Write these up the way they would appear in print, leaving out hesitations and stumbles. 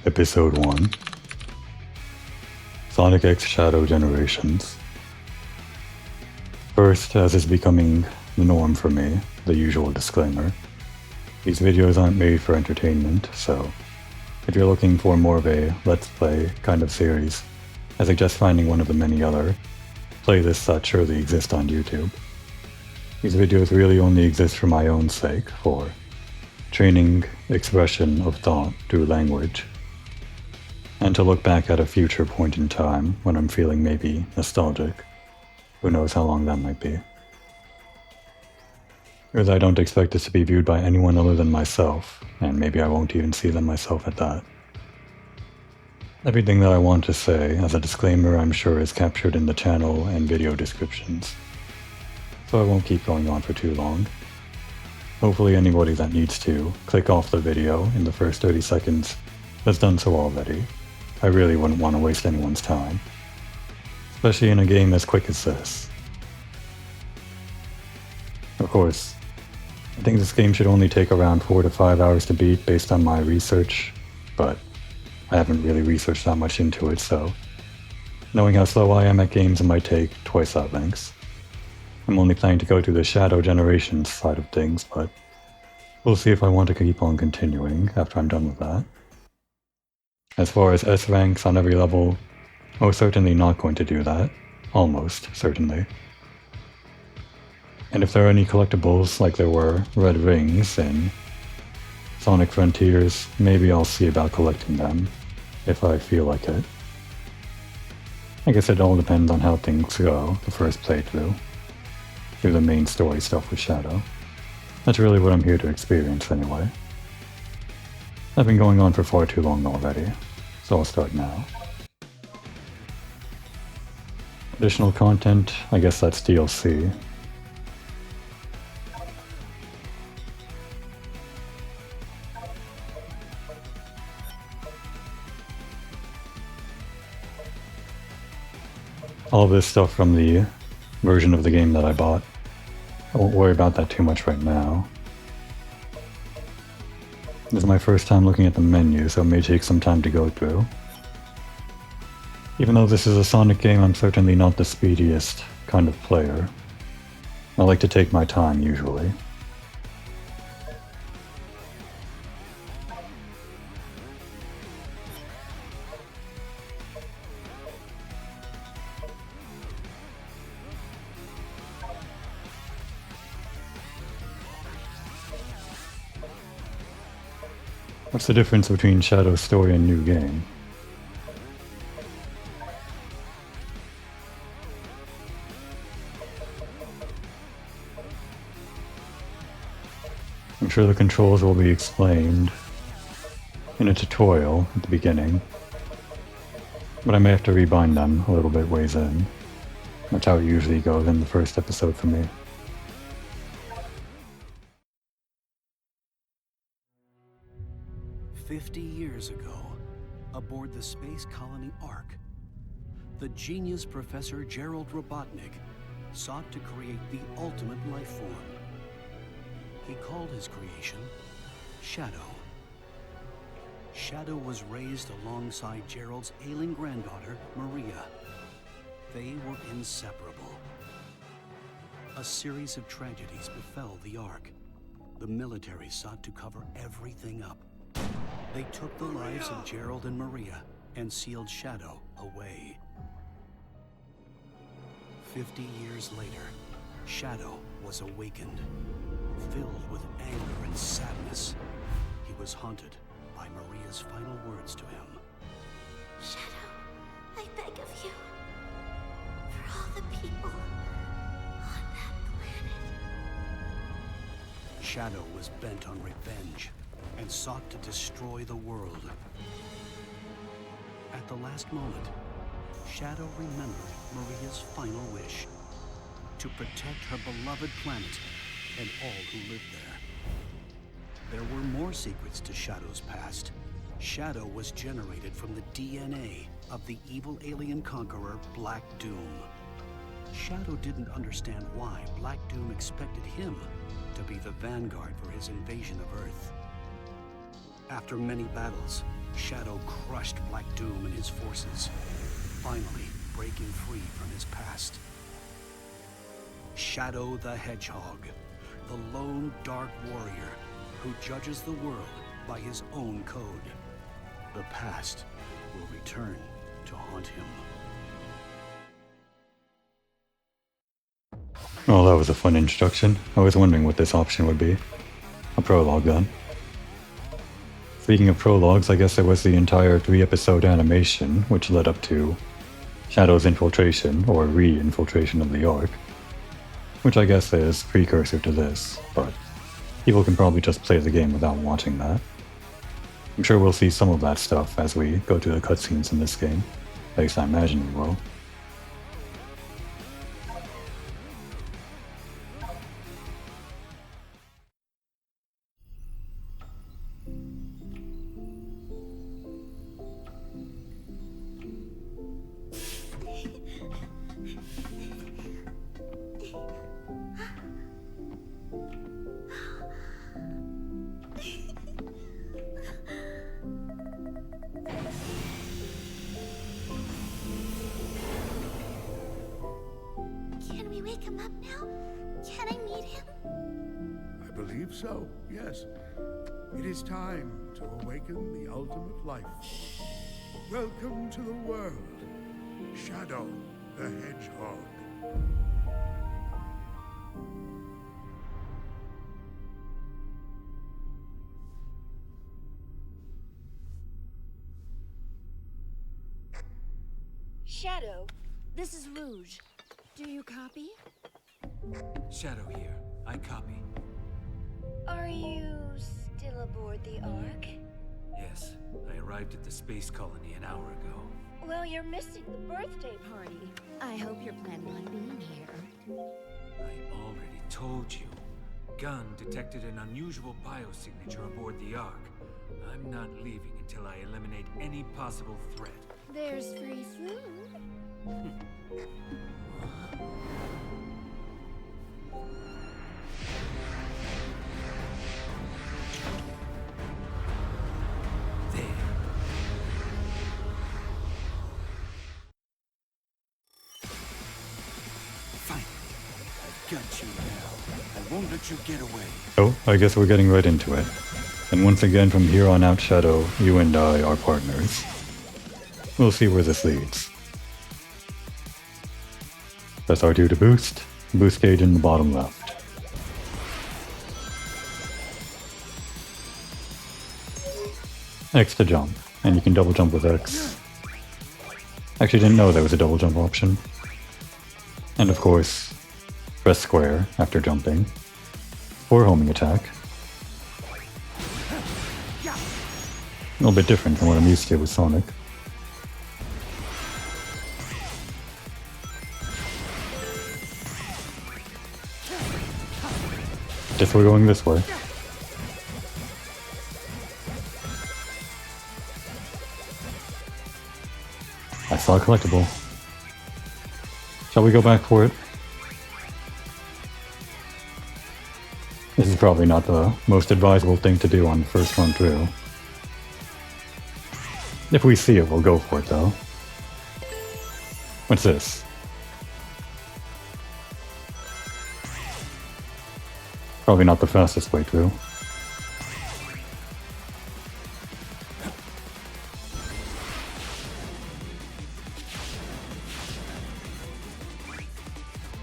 Episode 1 Sonic X Shadow Generations. First, as is becoming the norm for me, the usual disclaimer. These videos aren't made for entertainment, so if you're looking for more of a Let's Play kind of series, I suggest finding one of the many other playlists that surely exist on YouTube. These videos really only exist for my own sake, for training expression of thought through language, and to look back at a future point in time when I'm feeling maybe nostalgic. Who knows how long that might be. Because I don't expect this to be viewed by anyone other than myself, and maybe I won't even see them myself at that. Everything that I want to say as a disclaimer I'm sure is captured in the channel and video descriptions, so I won't keep going on for too long. Hopefully anybody that needs to click off the video in the first 30 seconds has done so already. I really wouldn't want to waste anyone's time, especially in a game as quick as this. Of course, I think this game should only take around 4 to 5 hours to beat based on my research, but I haven't really researched that much into it, so knowing how slow I am at games, it might take twice that length. I'm only planning to go through the Shadow Generations side of things, but we'll see if I want to keep on continuing after I'm done with that. As far as S ranks on every level, most certainly not going to do that. Almost certainly. And if there are any collectibles like there were red rings in Sonic Frontiers, maybe I'll see about collecting them, if I feel like it. I guess it all depends on how things go the first playthrough, through the main story stuff with Shadow. That's really what I'm here to experience anyway. I've been going on for far too long already, so I'll start now. Additional content, I guess that's DLC. All this stuff from the version of the game that I bought. I won't worry about that too much right now. This is my first time looking at the menu, so it may take some time to go through. Even though this is a Sonic game, I'm certainly not the speediest kind of player. I like to take my time usually. What's the difference between Shadow's story and new game? I'm sure the controls will be explained in a tutorial at the beginning, but I may have to rebind them a little bit ways in. That's how it usually goes in the first episode for me. "50 years ago, aboard the space colony Ark, the genius Professor Gerald Robotnik sought to create the ultimate life form. He called his creation Shadow. Shadow was raised alongside Gerald's ailing granddaughter, Maria. They were inseparable. A series of tragedies befell the Ark. The military sought to cover everything up. They took the lives of Gerald and Maria and sealed Shadow away. 50 years later, Shadow was awakened. Filled with anger and sadness, he was haunted by Maria's final words to him. Shadow, I beg of you, for all the people on that planet. Shadow was bent on revenge and sought to destroy the world. At the last moment, Shadow remembered Maria's final wish: to protect her beloved planet and all who lived there. There were more secrets to Shadow's past. Shadow was generated from the DNA of the evil alien conqueror Black Doom. Shadow didn't understand why Black Doom expected him to be the vanguard for his invasion of Earth. After many battles, Shadow crushed Black Doom and his forces, finally breaking free from his past. Shadow the Hedgehog, the lone dark warrior who judges the world by his own code. The past will return to haunt him. Well, that was a fun introduction. I was wondering what this option would be. A prologue then. Speaking of prologues, I guess there was the entire 3-episode animation, which led up to Shadow's infiltration, or re-infiltration of the Ark, which I guess is precursor to this, but people can probably just play the game without watching that. I'm sure we'll see some of that stuff as we go through the cutscenes in this game. At least I imagine we will. Can we wake him up now? Can I meet him? I believe so, yes. It is time to awaken the ultimate life force. Welcome to the world, Shadow the Hedgehog. Shadow, this is Rouge. Do you copy? Shadow here. I copy. Are you still aboard the Ark? Yes, I arrived at the space colony an hour ago. Well, you're missing the birthday party. I hope you're planning on being here. I already told you. Gunn detected an unusual biosignature aboard the Ark. I'm not leaving until I eliminate any possible threat. There's free food. There. Finally, I've got you now. I won't let you get away. So, I guess we're getting right into it. And once again, from here on out, Shadow, you and I are partners. We'll see where this leads. Press R2 to boost. Boost gauge in the bottom left. X to jump, and you can double jump with X. Actually didn't know there was a double jump option. And of course, press square after jumping for homing attack. A little bit different from what I'm used to with Sonic. Guess we're going this way. I saw a collectible. Shall we go back for it? This is probably not the most advisable thing to do on the first run through. If we see it, we'll go for it though. What's this? Probably not the fastest way through.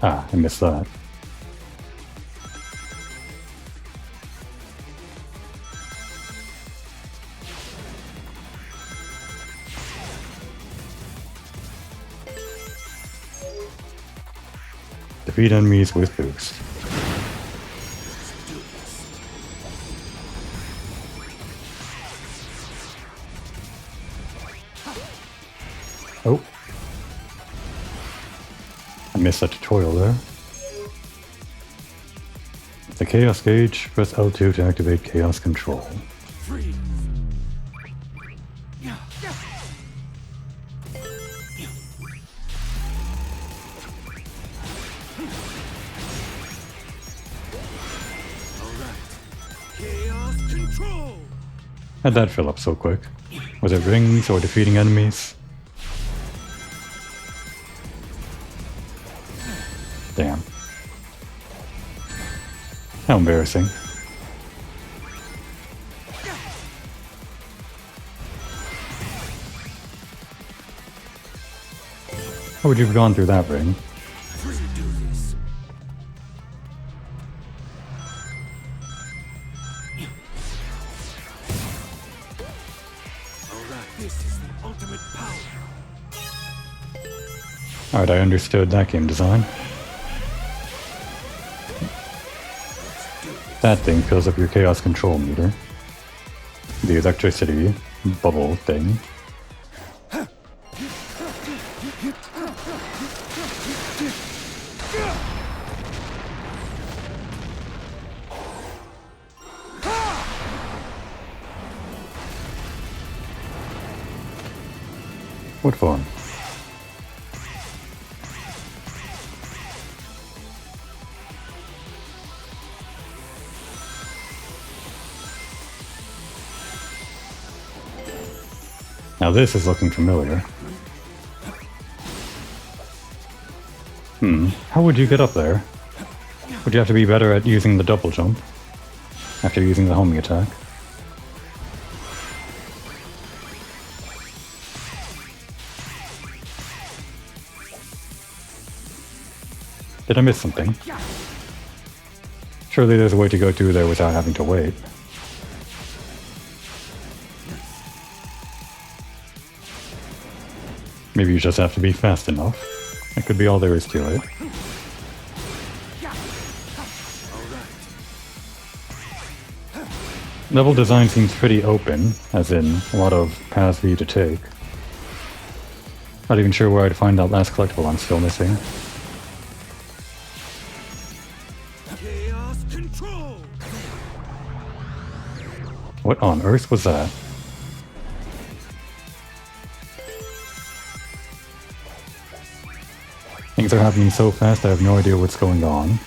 Ah, I missed that. Defeat enemies with boost. Oh. I missed that tutorial there. The Chaos Gauge, press L2 to activate Chaos Control. Freeze! Alright. Chaos Control! How'd that fill up so quick? Was it rings or defeating enemies? Damn. How embarrassing. How would you have gone through that ring? Alright, I understood that game design. That thing fills up your chaos control meter. The electricity bubble thing. What fun. Now this is looking familiar. How would you get up there? Would you have to be better at using the double jump after using the homing attack? Did I miss something? Surely there's a way to go through there without having to wait. Maybe you just have to be fast enough. That could be all there is to it. Level design seems pretty open, as in a lot of paths for you to take. Not even sure where I'd find that last collectible I'm still missing. Chaos control. What on earth was that? Things are happening so fast I have no idea what's going on.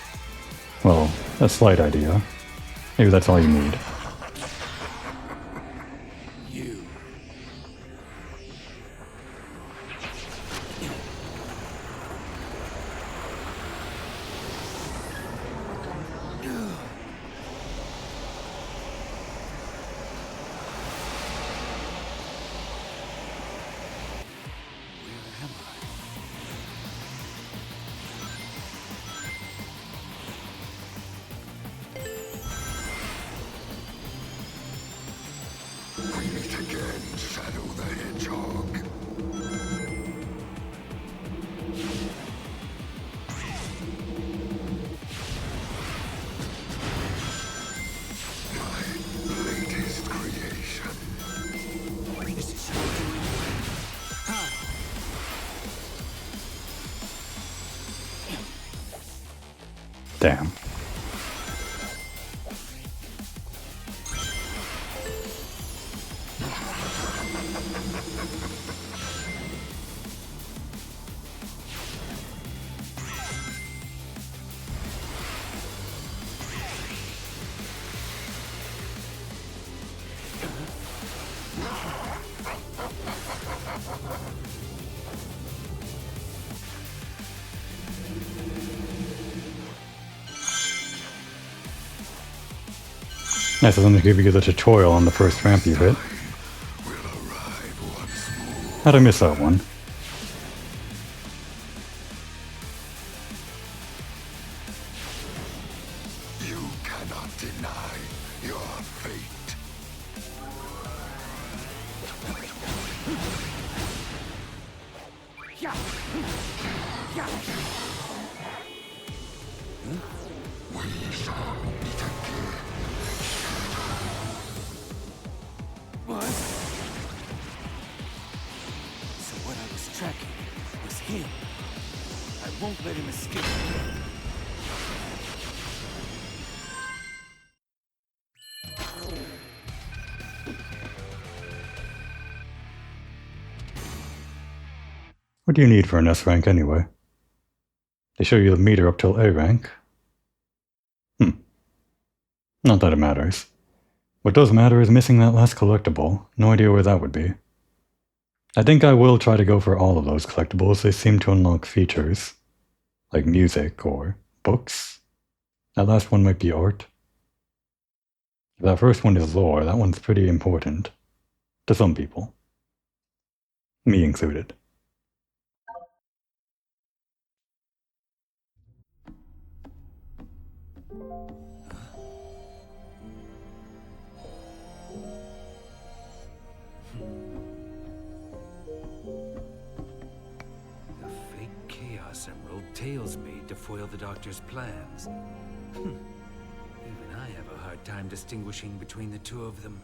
Well, a slight idea. Maybe that's all you need. Damn. Nice of them to give you the tutorial on the first ramp you hit. How'd I miss that one? You cannot deny your fate. We shall meet again. What? So what I was tracking was him. I won't let him escape. What do you need for an S rank anyway? They show you the meter up till A rank. Not that it matters. What does matter is missing that last collectible. No idea where that would be. I think I will try to go for all of those collectibles. They seem to unlock features, like music or books. That last one might be art. If that first one is lore, that one's pretty important. To some people. Me included. The fake Chaos Emerald Tails made to foil the Doctor's plans. Even I have a hard time distinguishing between the two of them.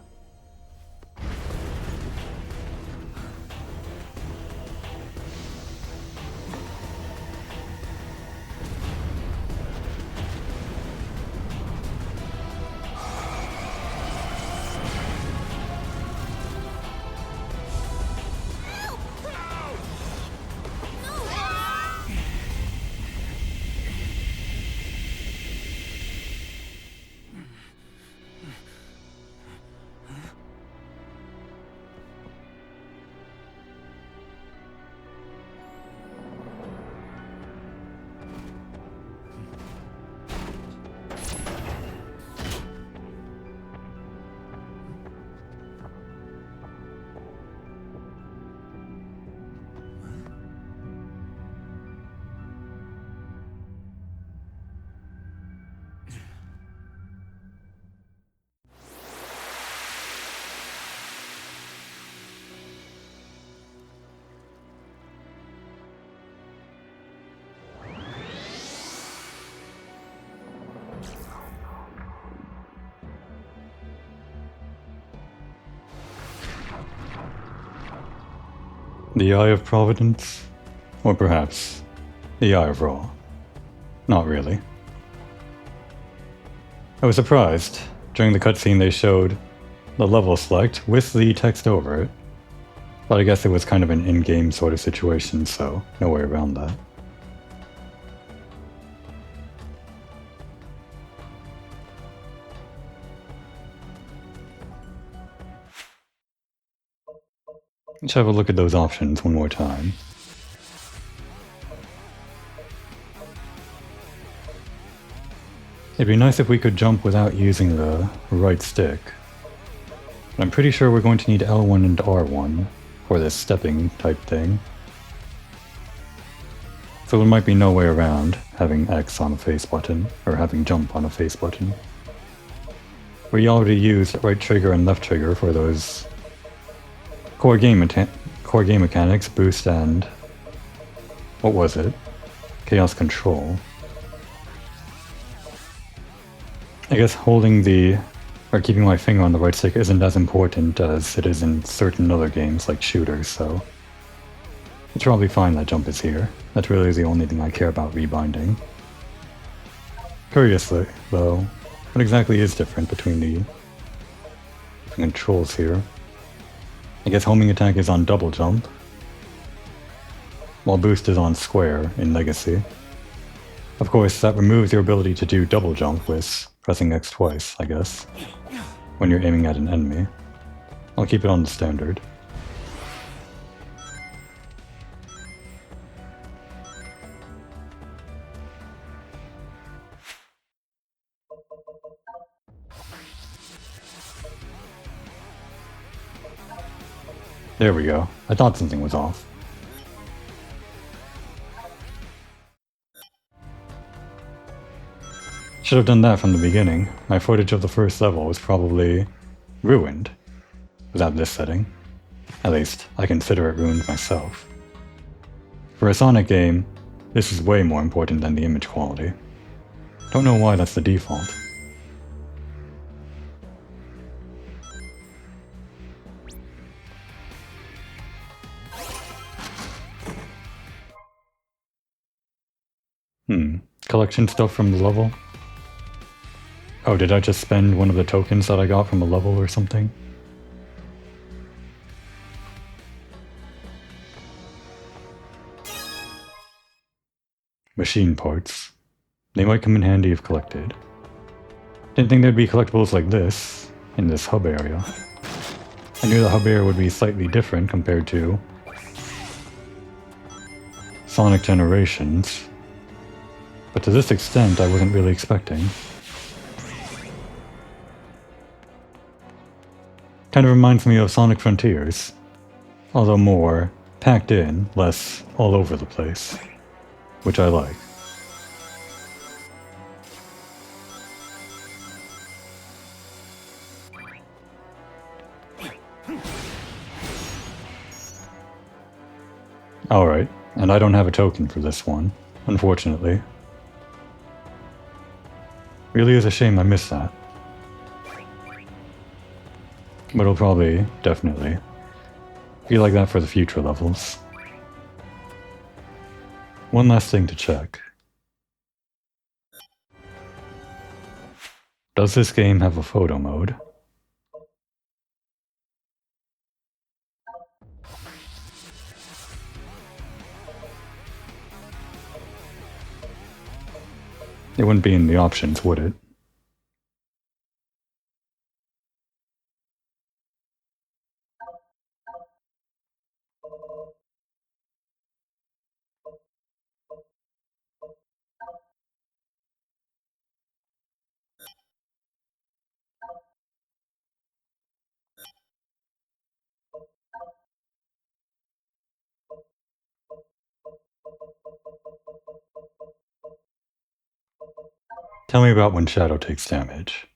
The Eye of Providence? Or perhaps the Eye of Ra. Not really. I was surprised. During the cutscene they showed the level select with the text over it. But I guess it was kind of an in-game sort of situation, so no way around that. Let's have a look at those options one more time. It'd be nice if we could jump without using the right stick. But I'm pretty sure we're going to need L1 and R1 for this stepping type thing. So there might be no way around having X on a face button, or having jump on a face button. We already used right trigger and left trigger for those core game mechanics, boost and... what was it? Chaos Control. I guess holding the... or keeping my finger on the right stick isn't as important as it is in certain other games like shooters, so... it's probably fine that jump is here. That's really the only thing I care about rebinding. Curiously, though, what exactly is different between the controls here? I guess homing attack is on double jump, while boost is on square in Legacy. Of course, that removes your ability to do double jump with pressing X twice, I guess, when you're aiming at an enemy. I'll keep it on the standard. There we go. I thought something was off. Should have done that from the beginning. My footage of the first level was probably ruined without this setting. At least, I consider it ruined myself. For a Sonic game, this is way more important than the image quality. Don't know why that's the default. Collection stuff from the level? Oh, did I just spend one of the tokens that I got from a level or something? Machine parts. They might come in handy if collected. Didn't think there'd be collectibles like this. in this hub area. I knew the hub area would be slightly different compared to Sonic Generations, but to this extent I wasn't really expecting. Kind of reminds me of Sonic Frontiers, although more packed in, less all over the place, which I like. Alright, and I don't have a token for this one, unfortunately. Really is a shame I missed that. But it'll probably, definitely, be like that for the future levels. One last thing to check. Does this game have a photo mode? It wouldn't be in the options, would it? Tell me about when Shadow takes damage.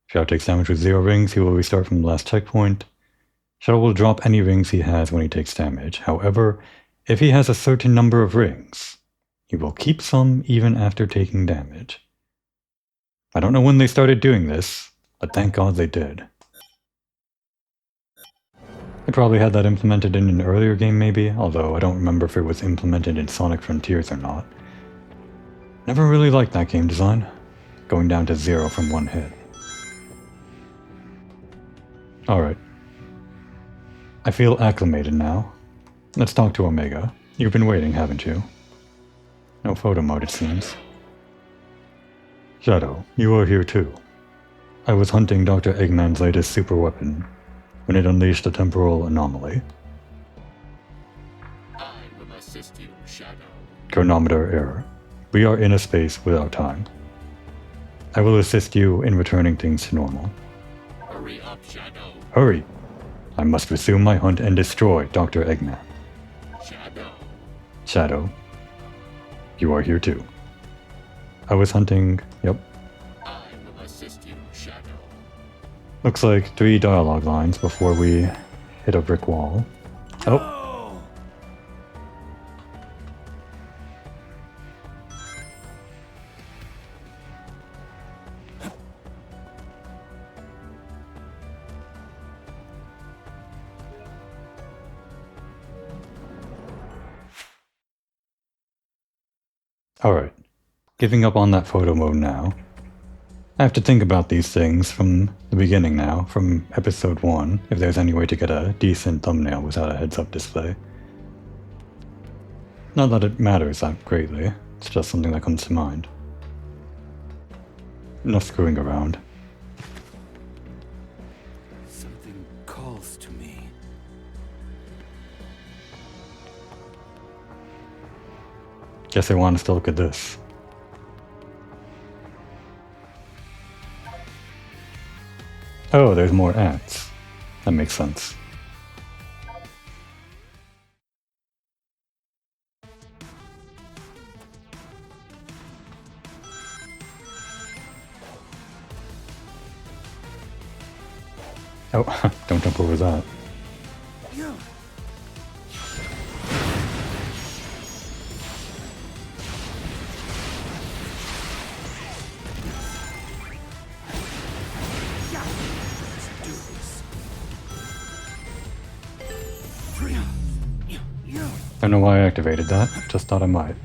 Shadow takes damage with 0 rings, he will restart from the last checkpoint. Shadow will drop any rings he has when he takes damage. However, if he has a certain number of rings, he will keep some even after taking damage. I don't know when they started doing this, but thank God they did. They probably had that implemented in an earlier game maybe, although I don't remember if it was implemented in Sonic Frontiers or not. Never really liked that game design, going down to 0 from 1 hit. Alright. I feel acclimated now. Let's talk to Omega. You've been waiting, haven't you? No photo mode, it seems. Shadow, you are here too. I was hunting Dr. Eggman's latest super weapon when it unleashed a temporal anomaly. I will assist you, Shadow. Chronometer error. We are in a space without time. I will assist you in returning things to normal. Hurry up, Shadow. Hurry! I must resume my hunt and destroy Dr. Eggman. Shadow. Shadow, you are here too. I was hunting... Yep. I will assist you, Shadow. Looks like 3 dialogue lines before we hit a brick wall. Oh! Alright, giving up on that photo mode now. I have to think about these things from the beginning now, from episode 1, if there's any way to get a decent thumbnail without a heads-up display. Not that it matters that greatly, it's just something that comes to mind. Enough screwing around. Something calls to me. Guess I want us to look at this. Oh, there's more acts. That makes sense. Oh, don't jump over that. Don't know why I activated that, just thought I might.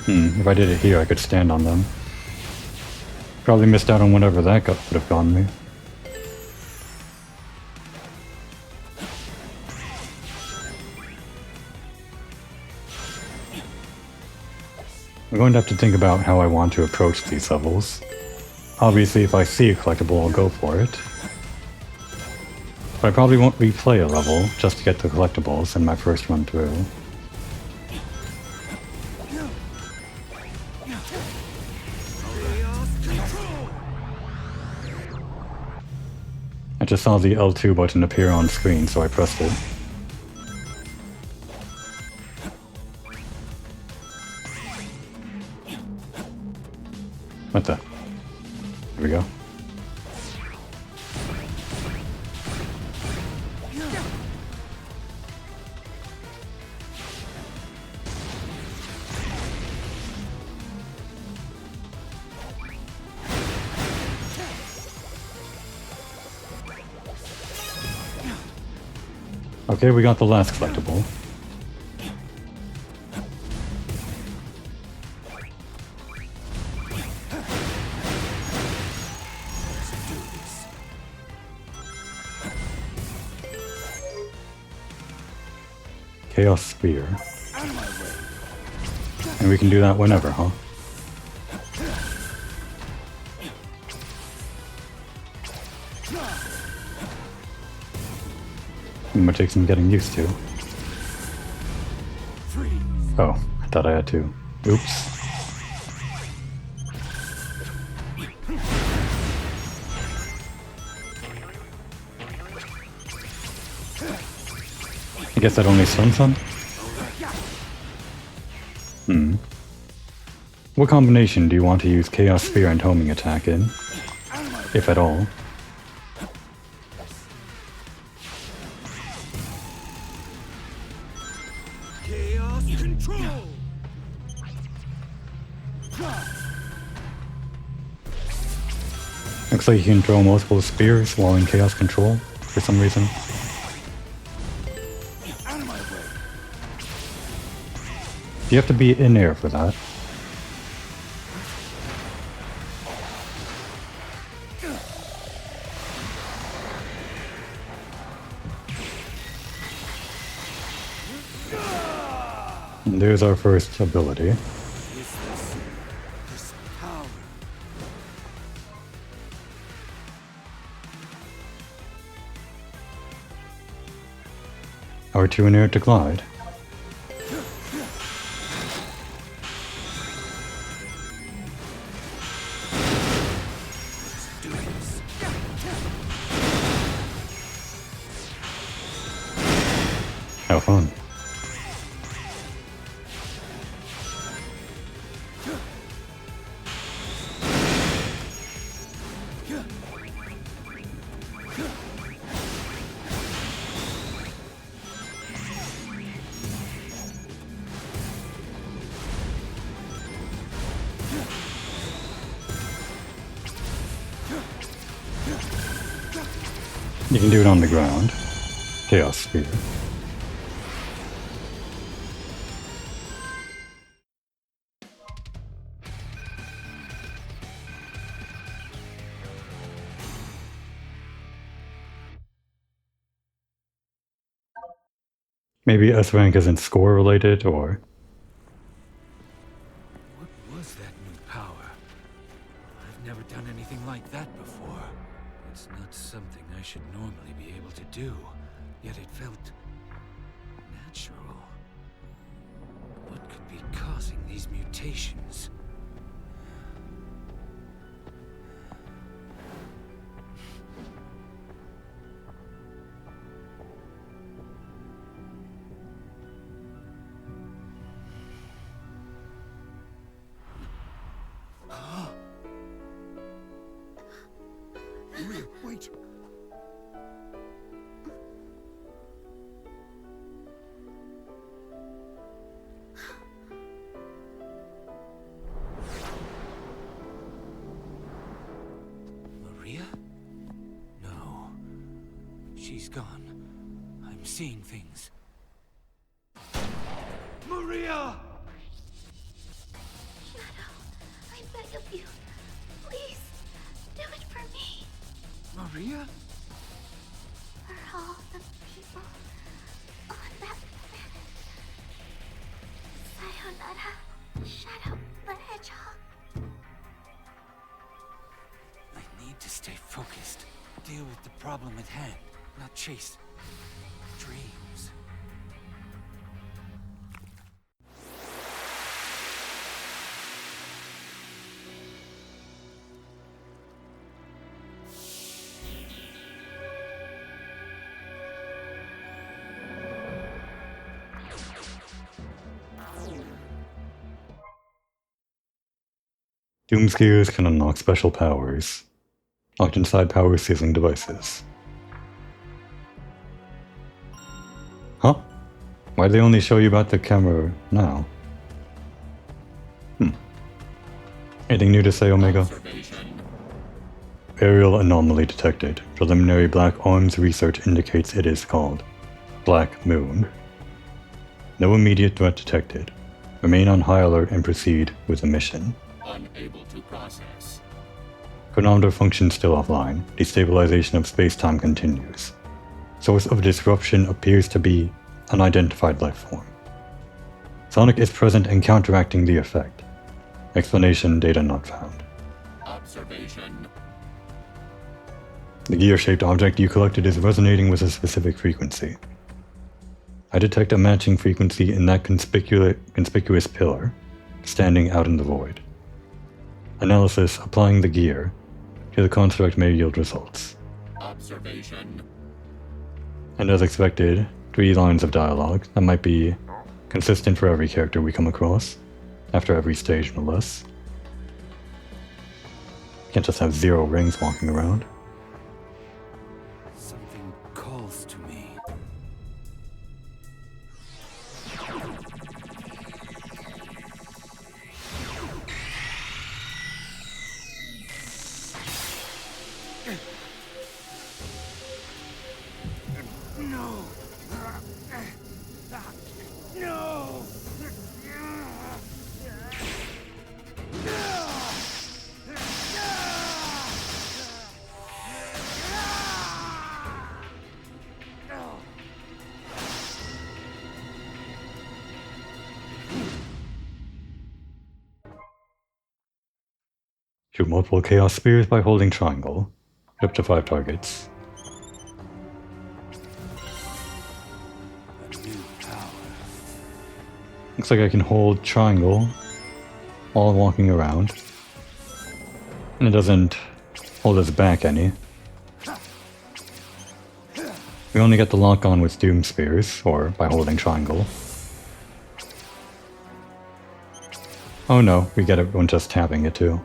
If I did it here I could stand on them. Probably missed out on whatever that would have gotten me. I'm going to have to think about how I want to approach these levels. Obviously, if I see a collectible, I'll go for it. But I probably won't replay a level just to get the collectibles in my first run through. I just saw the L2 button appear on screen, so I pressed it. What the? Here we go. Okay, we got the last collectible. Chaos Spear. And we can do that whenever, huh? It might take some getting used to. Oh, I thought I had to. Oops. I guess that only stuns some? What combination do you want to use Chaos Spear and Homing Attack in? If at all. Chaos control. Looks like you can throw multiple spears while in Chaos Control, for some reason. You have to be in air for that. And there's our first ability. This power. R2 in air to glide. Have fun. You can do it on the ground. Chaos Spear. Maybe S rank isn't score related, or... What was that new power? I've never done anything like that before. It's not something I should normally be able to do, yet it felt natural. What could be causing these mutations? Maria, wait. Maria? No. She's gone. I'm seeing things. Maria! Shadow, I beg of you. Please, do it for me. Maria? For all the people on that planet. Sayonara, Shadow. the hedgehog. I need to stay focused. Deal with the problem at hand, not chase dreams. Doomskiers can unlock special powers, locked inside power-sealing devices. Huh? Why'd they only show you about the camera now? Anything new to say, Omega? Observation. Aerial anomaly detected. Preliminary Black Arms research indicates it is called Black Moon. No immediate threat detected. Remain on high alert and proceed with the mission. Unable to process. Chronometer function still offline. Destabilization of space-time continues. Source of disruption appears to be unidentified life form. Sonic is present and counteracting the effect. Explanation data not found. Observation. The gear-shaped object you collected is resonating with a specific frequency. I detect a matching frequency in that conspicuous pillar, standing out in the void. Analysis applying the gear to the construct may yield results. Observation. And as expected, 3 lines of dialogue that might be consistent for every character we come across, after every stage no less. Can't just have 0 rings walking around. Something calls to me. No! No! Shoot multiple Chaos Spears by holding triangle. Hit up to 5 targets. A new power. Looks like I can hold triangle while walking around. And it doesn't hold us back any. We only get the lock on with Doom Spears, or by holding triangle. Oh no, we get it when just tapping it too.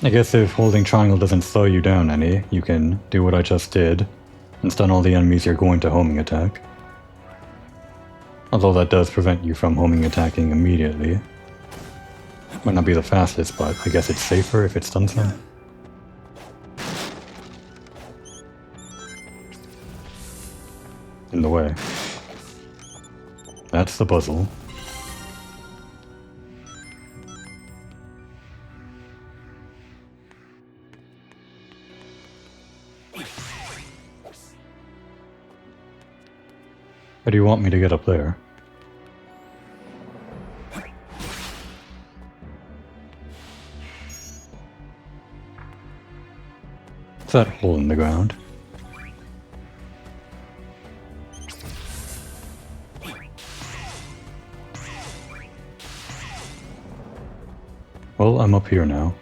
I guess if holding triangle doesn't slow you down any, you can do what I just did and stun all the enemies you're going to homing attack. Although that does prevent you from homing attacking immediately. Might not be the fastest, but I guess it's safer if it stuns them. In the way. That's the puzzle. How do you want me to get up there? What's that hole in the ground? Well, I'm up here now.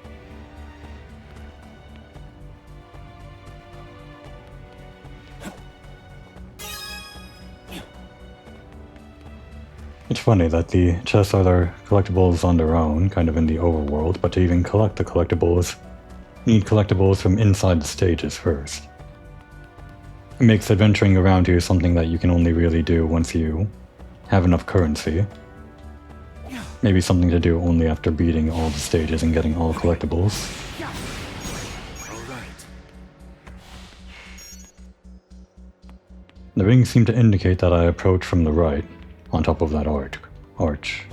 It's funny that the chests are their collectibles on their own, kind of in the overworld, but to even collect the collectibles, you need collectibles from inside the stages first. It makes adventuring around here something that you can only really do once you have enough currency. Maybe something to do only after beating all the stages and getting all collectibles. Alright. The rings seem to indicate that I approach from the right, on top of that arch.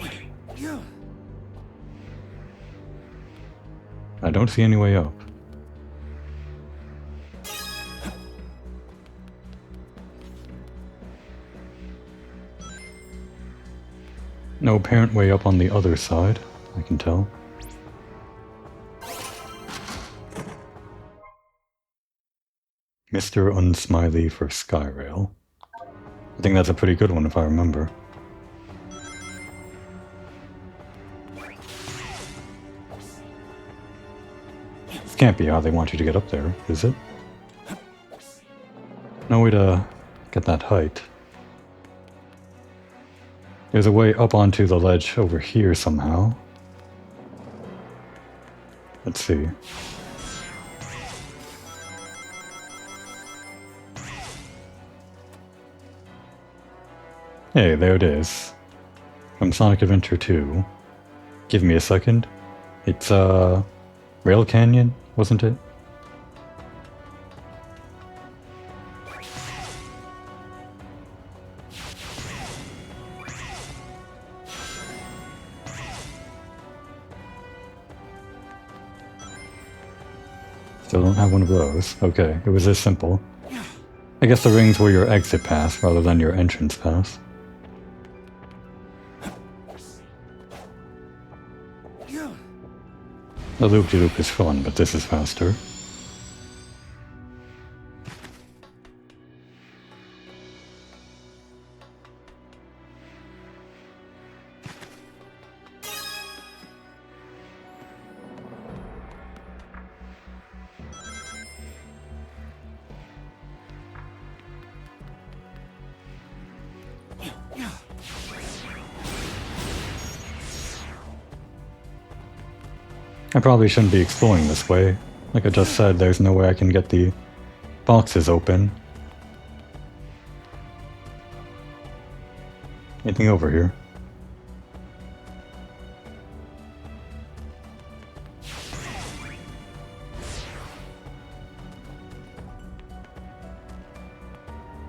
I don't see any way up. No apparent way up on the other side, I can tell. Mr. Unsmiley for Skyrail. I think that's a pretty good one if I remember. This can't be how they want you to get up there, is it? No way to get that height. There's a way up onto the ledge over here somehow. Let's see. Hey, there it is. From Sonic Adventure 2. Give me a second. It's, Rail Canyon, wasn't it? Still don't have one of those. Okay, it was this simple. I guess the rings were your exit pass rather than your entrance pass. The loop-de-loop is fun, but this is faster. I probably shouldn't be exploring this way. Like I just said, there's no way I can get the boxes open. Anything over here?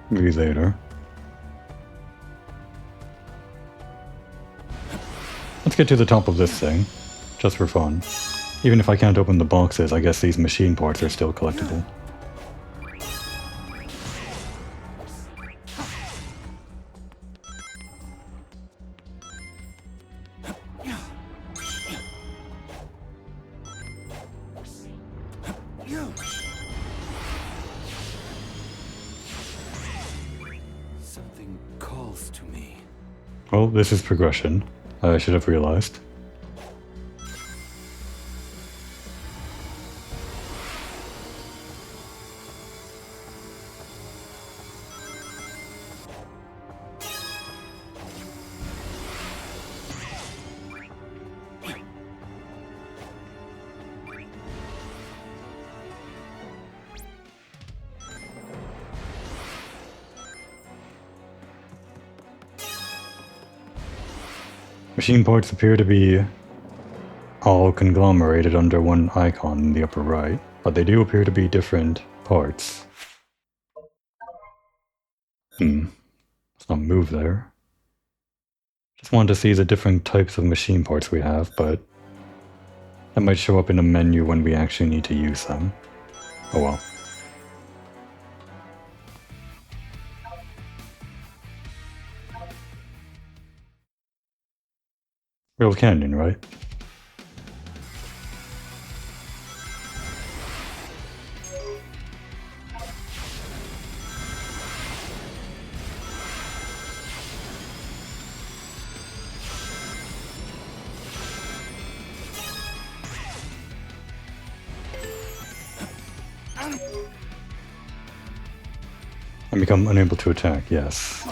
Maybe later. Let's get to the top of this thing, just for fun. Even if I can't open the boxes, I guess these machine parts are still collectible. Something calls to me. Well, this is progression. I should have realized. Machine parts appear to be all conglomerated under one icon in the upper right, but they do appear to be different parts. Let's not move there. Just wanted to see the different types of machine parts we have, but that might show up in a menu when we actually need to use them. Oh well. Real Canyon, right? And become unable to attack, yes.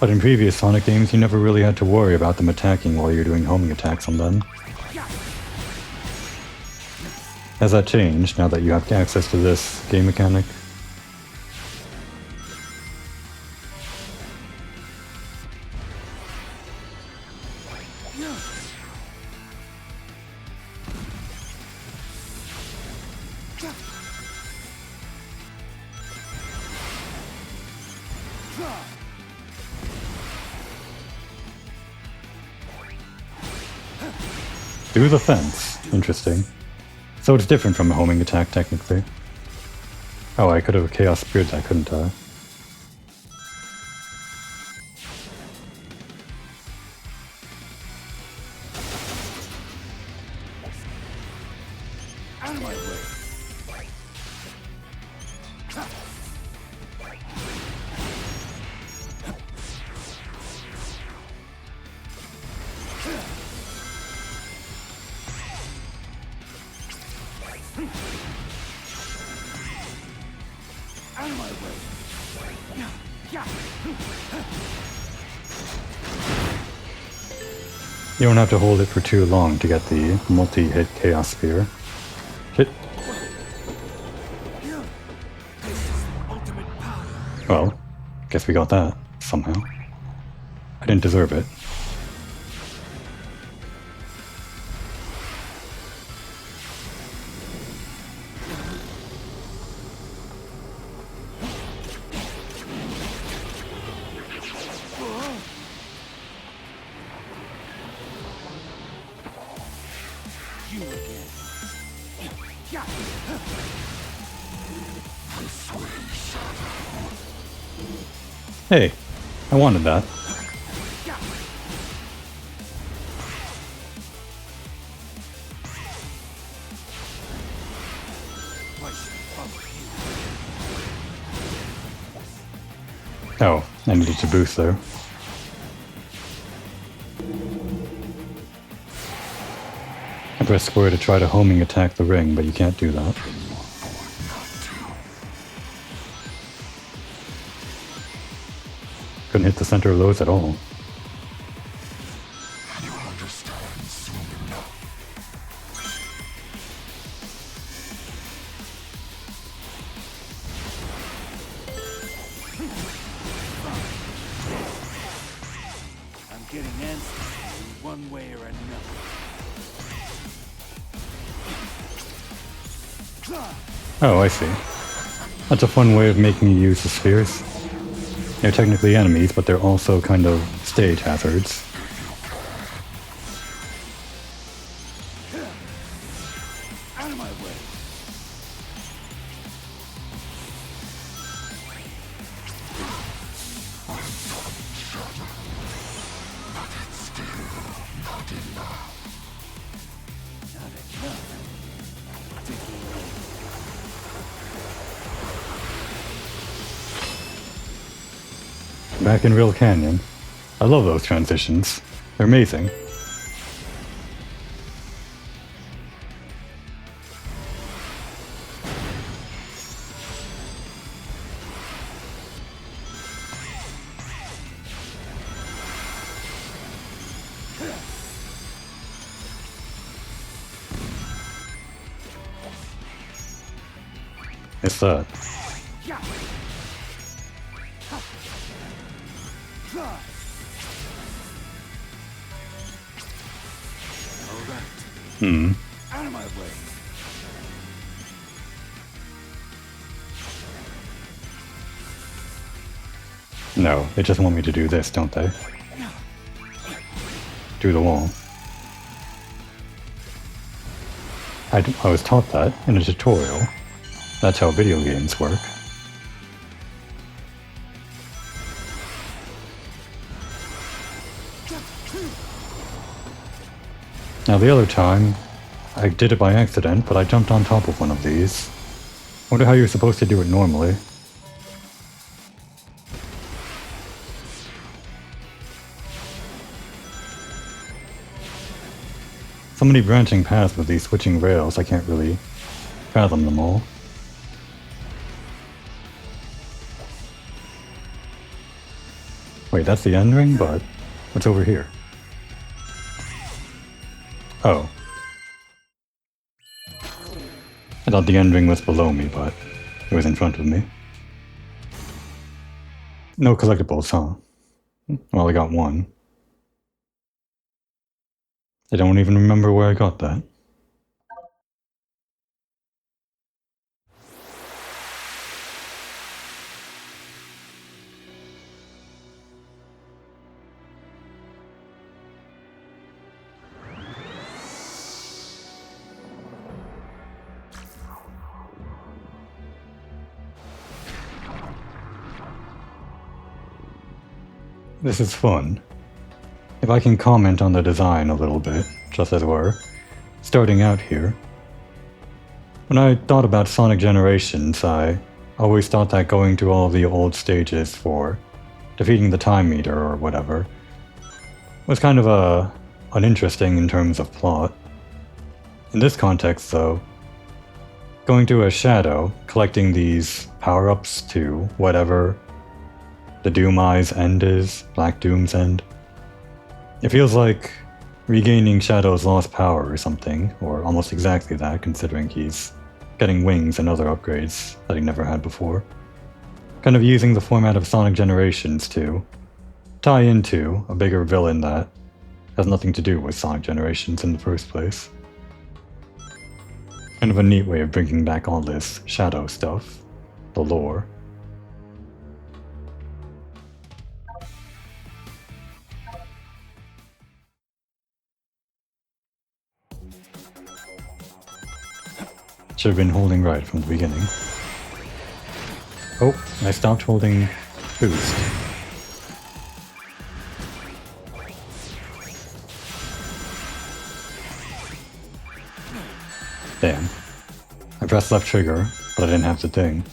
But in previous Sonic games, you never really had to worry about them attacking while you're doing homing attacks on them. Has that changed now that you have access to this game mechanic? Through the fence. Interesting. So it's different from a homing attack, technically. Oh, I could have Chaos Speared that, couldn't I? Out of my way. Out of my way. You don't have to hold it for too long to get the multi-hit Chaos Spear. Shit. Well, guess we got that, somehow. I didn't deserve it. Hey, I wanted that. Oh, I needed to boost there. I press square to try to homing attack the ring, but you can't do that. Couldn't hit the center of those at all. You'll understand soon enough. I'm getting answers in one way or another. Oh, I see. That's a fun way of making you use the spheres. They're technically enemies, but they're also kind of stage hazards. Out of my way. Back in Real Canyon. I love those transitions. They're amazing. It's that. Out of my way. No, they just want me to do this, don't they? Do the wall. I was taught that in a tutorial. That's how video games work. Now the other time, I did it by accident, but I jumped on top of one of these. I wonder how you're supposed to do it normally. So many branching paths with these switching rails, I can't really fathom them all. Wait, that's the end ring, but what's over here? Oh. I thought the end ring was below me, but it was in front of me. No collectibles, huh? Well, I got one. I don't even remember where I got that. this is fun. If I can comment on the design a little bit, just as we're starting out here. When I thought about Sonic Generations, I always thought that going to all the old stages for defeating the Time Meter or whatever was kind of uninteresting in terms of plot. In this context, though, going to a Shadow, collecting these power-ups to whatever the Doom Eye's end is, Black Doom's end, it feels like regaining Shadow's lost power or something, or almost exactly that, considering he's getting wings and other upgrades that he never had before. Kind of using the format of Sonic Generations to tie into a bigger villain that has nothing to do with Sonic Generations in the first place. Kind of a neat way of bringing back all this Shadow stuff, the lore. Should have been holding right from the beginning. Oh, I stopped holding boost. Damn. I pressed left trigger, but I didn't have the thing.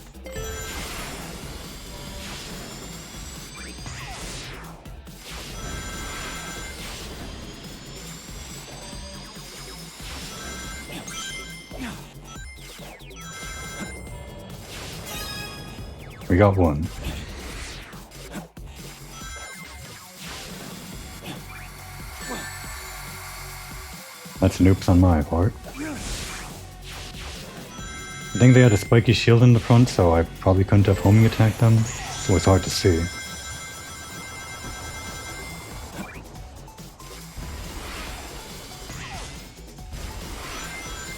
We got one. That's noops on my part. I think they had a spiky shield in the front, so I probably couldn't have homing attacked them. It was hard to see.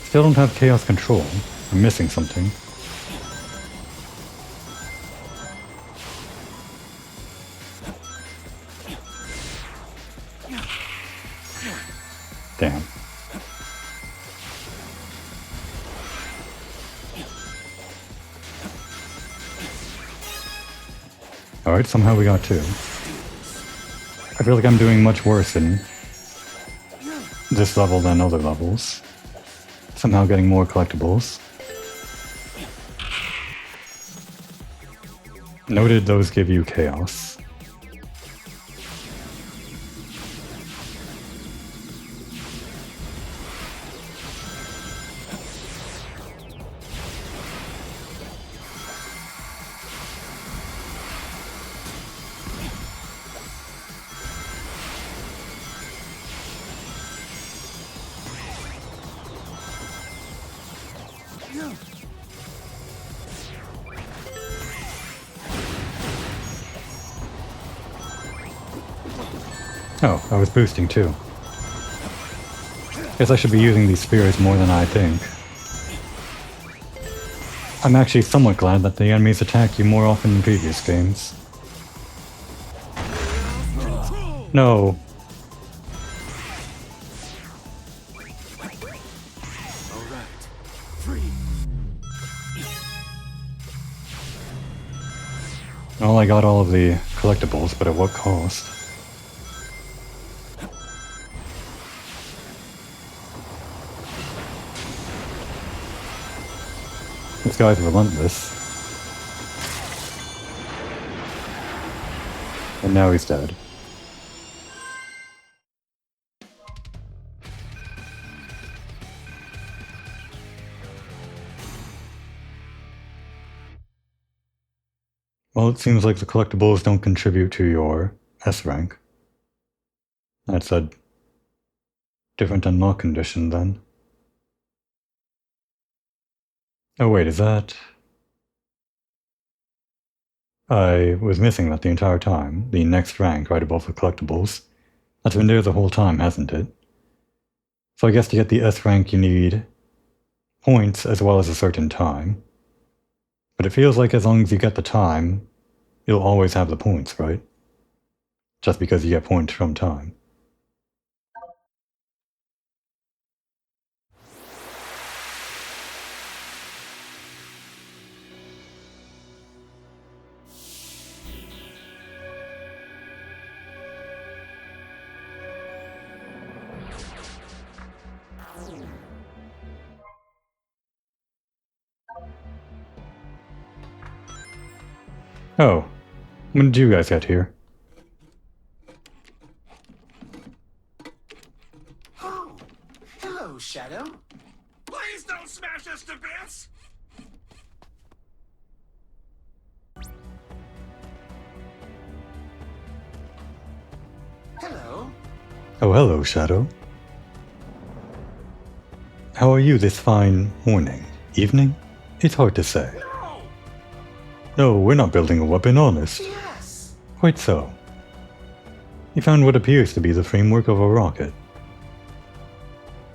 Still don't have chaos control. I'm missing something. Damn. Alright, somehow we got two. I feel like I'm doing much worse in this level than other levels. Somehow getting more collectibles. Noted those give you chaos. Oh, I was boosting too. Guess I should be using these spheres more than I think. I'm actually somewhat glad that the enemies attack you more often in previous games. No. Well, I got all of the collectibles, but at what cost? This guy's relentless. And now he's dead. Well, it seems like the collectibles don't contribute to your S rank. That's a different unlock condition then. Oh wait, is that... I was missing that the entire time. The next rank right above the collectibles. That's been there the whole time, hasn't it? So I guess to get the S rank you need points as well as a certain time. But it feels like as long as you get the time, you'll always have the points, right? Just because you get points from time. Oh, when did you guys get here? Oh, hello, Shadow. Please don't smash us to bits! Hello. Oh, hello, Shadow. How are you this fine morning? Evening? It's hard to say. No! No, we're not building a weapon, honest. Yes. Quite so. We found what appears to be the framework of a rocket.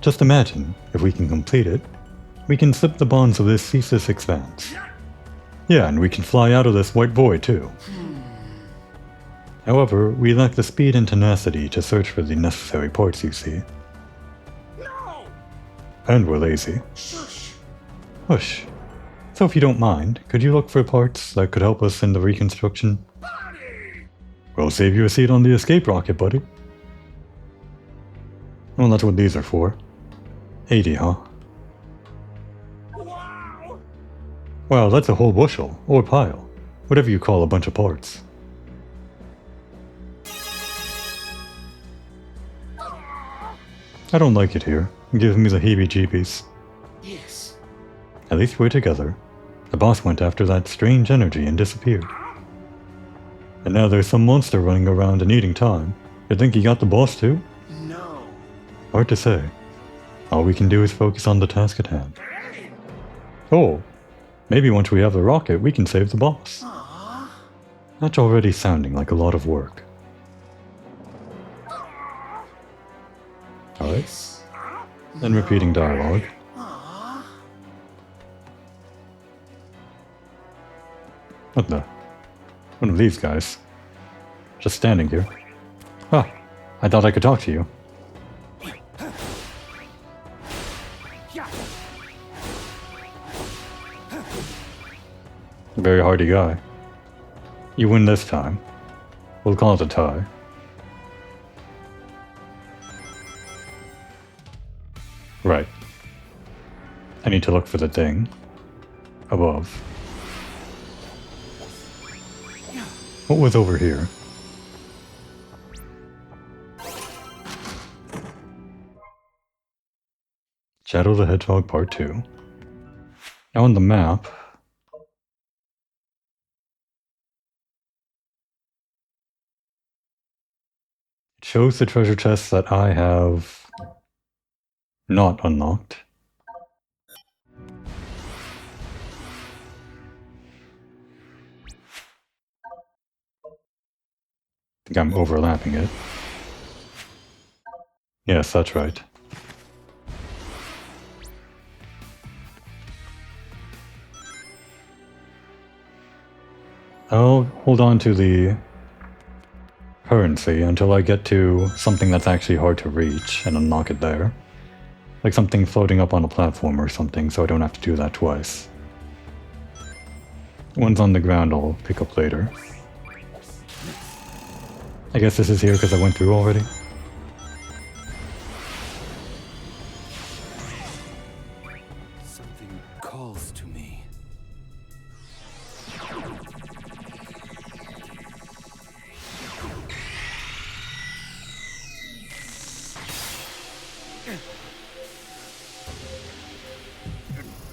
Just imagine, if we can complete it, we can slip the bonds of this ceaseless expanse. Yeah, and we can fly out of this white void too. However, we lack the speed and tenacity to search for the necessary parts, you see. No! And we're lazy. Shush. Hush. So if you don't mind, could you look for parts that could help us in the reconstruction? Buddy! We'll save you a seat on the escape rocket, buddy. Well, that's what these are for. 80, huh? Wow! Wow, that's a whole bushel, or pile. Whatever you call a bunch of parts. I don't like it here. It gives me the heebie-jeebies. Yes. At least we're together. The boss went after that strange energy and disappeared. And now there's some monster running around and eating time. You think he got the boss too? No. Hard to say. All we can do is focus on the task at hand. Oh, maybe once we have the rocket, we can save the boss. Aww. That's already sounding like a lot of work. Alright, Yes. then repeating dialogue. Aww. What the? One of these guys. Just standing here. Ah, I thought I could talk to you. Very hardy guy. You win this time. We'll call it a tie. Right. I need to look for the thing. Above. What was over here? Shadow the Hedgehog Part 2. Now on the map, it shows the treasure chests that I have not unlocked. I think I'm overlapping it. Yes, that's right. I'll hold on to the currency until I get to something that's actually hard to reach and unlock it there. Like something floating up on a platform or something, so I don't have to do that twice. One's on the ground I'll pick up later. I guess this is here because I went through already. Something calls to me.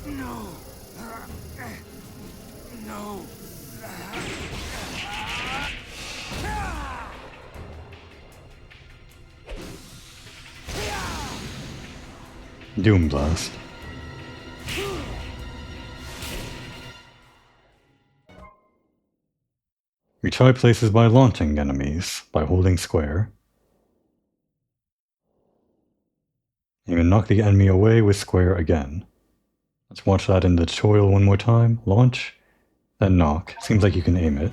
No. No. Doom Blast. We try places by launching enemies, by holding square. You can knock the enemy away with square again. Let's watch that in the tutorial one more time. Launch, then knock. Seems like you can aim it.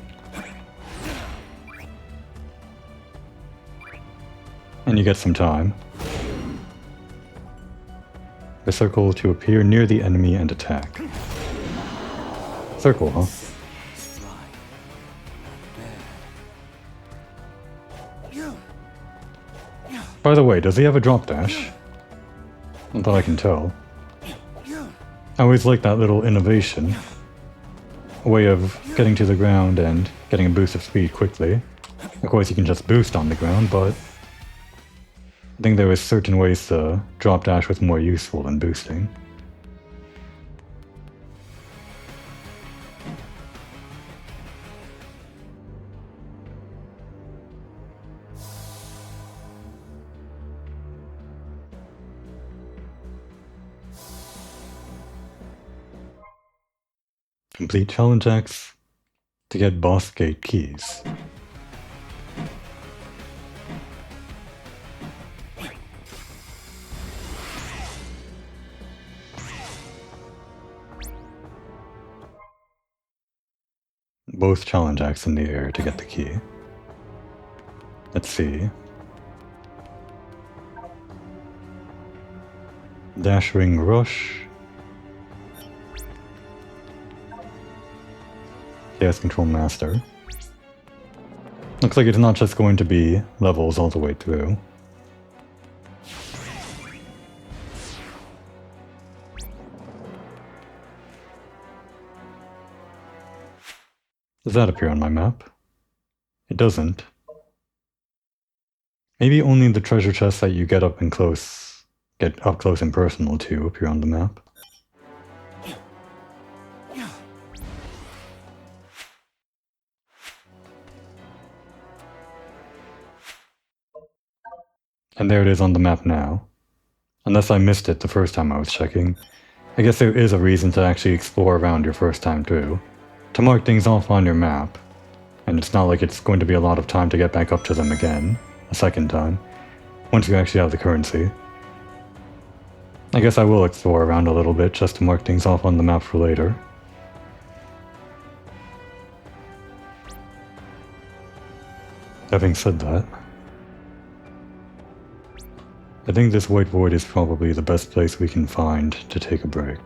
And you get some time. The circle to appear near the enemy and attack. Circle, huh? By the way, does he have a drop dash? Not that I can tell. I always like that little innovation. a way of getting to the ground and getting a boost of speed quickly. Of course, you can just boost on the ground, but I think there is certain ways the drop dash was more useful than boosting. Complete challenge X to get boss gate keys. Both challenge acts in the air to get the key. Let's see. Dash ring rush. Chaos Control Master. Looks like it's not just going to be levels all the way through. Does that appear on my map? It doesn't. Maybe only the treasure chests that you get up close and personal to appear on the map. And there it is on the map now. Unless I missed it the first time I was checking. I guess there is a reason to actually explore around your first time through. To mark things off on your map. And it's not like it's going to be a lot of time to get back up to them again, a second time, once you actually have the currency. I guess I will explore around a little bit just to mark things off on the map for later. Having said that, I think this white void is probably the best place we can find to take a break.